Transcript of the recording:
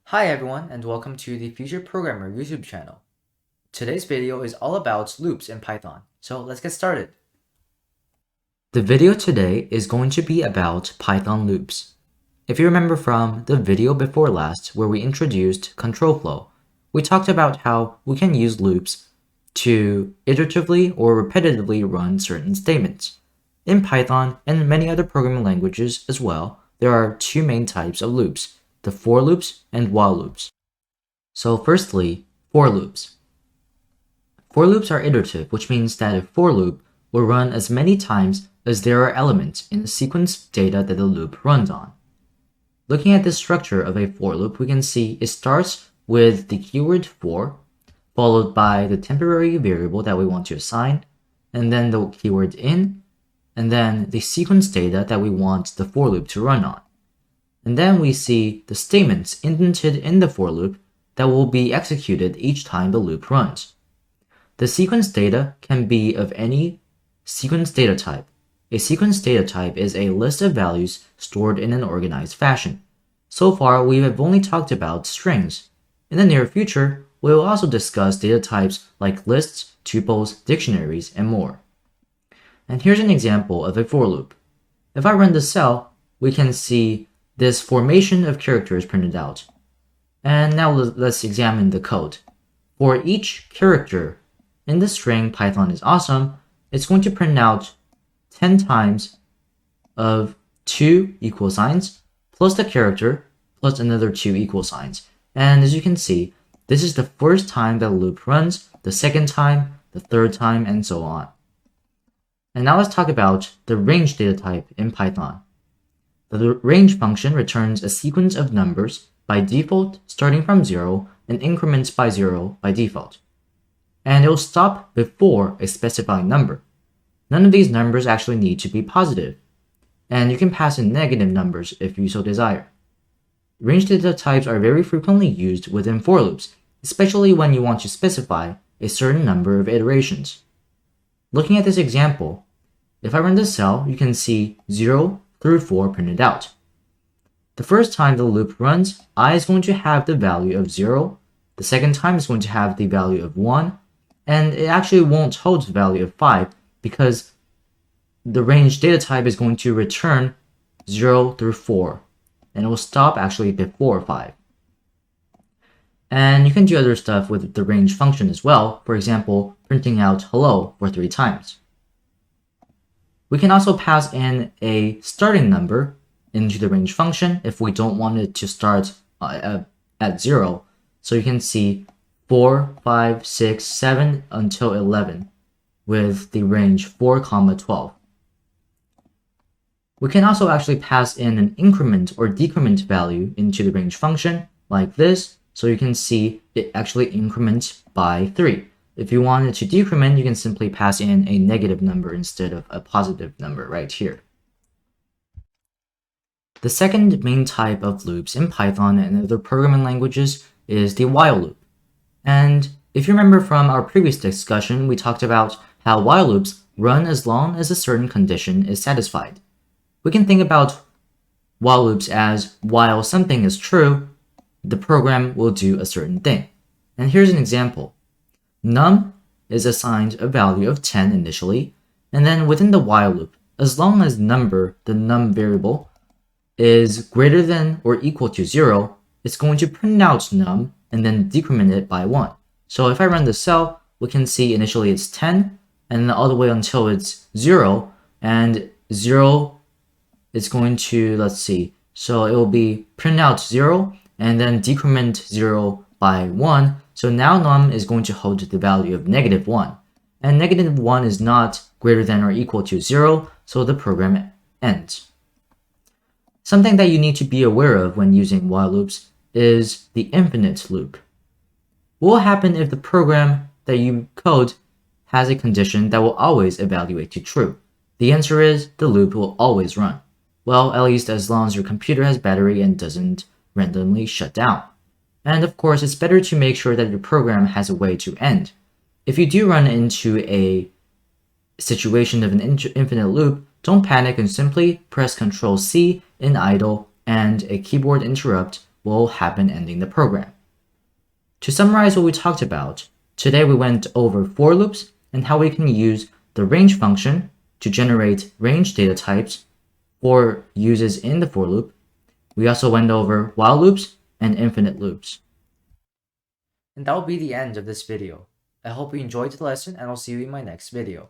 Hi everyone and welcome to the Future Programmer YouTube channel. Today's video is all about loops in Python, so let's get started. The video today is going to be about Python loops. If you remember from the video before last where we introduced control flow, we talked about how we can use loops to iteratively or repetitively run certain statements. In Python and many other programming languages as well, there are two main types of loops, the for loops and while loops. So firstly, for loops. For loops are iterative, which means that a for loop will run as many times as there are elements in the sequence data that the loop runs on. Looking at the structure of a for loop, we can see it starts with the keyword for, followed by the temporary variable that we want to assign, and then the keyword in, and then the sequence data that we want the for loop to run on. And then we see the statements indented in the for loop that will be executed each time the loop runs. The sequence data can be of any sequence data type. A sequence data type is a list of values stored in an organized fashion. So far, we have only talked about strings. In the near future, we will also discuss data types like lists, tuples, dictionaries, and more. And here's an example of a for loop. If I run the cell, we can see this formation of characters printed out. And now let's examine the code. For each character in the string Python is awesome, it's going to print out 10 times of 2 equal signs plus the character plus another 2 equal signs. And as you can see, this is the first time that the loop runs, the second time, the third time, and so on. And now let's talk about the range data type in Python. The range function returns a sequence of numbers by default starting from 0 and increments by 0 by default. And it will stop before a specified number. None of these numbers actually need to be positive, and you can pass in negative numbers if you so desire. Range data types are very frequently used within for loops, especially when you want to specify a certain number of iterations. Looking at this example, if I run the cell, you can see 0 through 4 printed out. The first time the loop runs, I is going to have the value of 0, the second time is going to have the value of 1, and it actually won't hold the value of 5 because the range data type is going to return 0 through 4, and it will stop actually before 5. And you can do other stuff with the range function as well, for example, printing out hello for 3 times. We can also pass in a starting number into the range function if we don't want it to start at 0. So you can see 4, 5, 6, 7 until 11 with the range 4, 12. We can also actually pass in an increment or decrement value into the range function like this. So you can see it actually increments by 3. If you want it to decrement, you can simply pass in a negative number instead of a positive number right here. The second main type of loops in Python and other programming languages is the while loop. And if you remember from our previous discussion, we talked about how while loops run as long as a certain condition is satisfied. We can think about while loops as while something is true, the program will do a certain thing. And here's an example. Num is assigned a value of 10 initially, and then within the while loop, as long as the num variable, is greater than or equal to 0, it's going to print out num and then decrement it by 1. So if I run the cell, we can see initially it's 10, and then all the way until it's 0, and 0 is going to, let's see, so it will be print out 0, and then decrement 0 by 1, so now num is going to hold the value of negative 1, and negative 1 is not greater than or equal to 0, so the program ends. Something that you need to be aware of when using while loops is the infinite loop. What will happen if the program that you code has a condition that will always evaluate to true? The answer is the loop will always run. Well, at least as long as your computer has battery and doesn't randomly shut down. And of course, it's better to make sure that your program has a way to end. If you do run into a situation of an infinite loop, don't panic and simply press Ctrl C in idle and a keyboard interrupt what will happen ending the program. To summarize what we talked about, today we went over for loops and how we can use the range function to generate range data types for uses in the for loop. We also went over while loops and infinite loops. And that will be the end of this video. I hope you enjoyed the lesson, and I'll see you in my next video.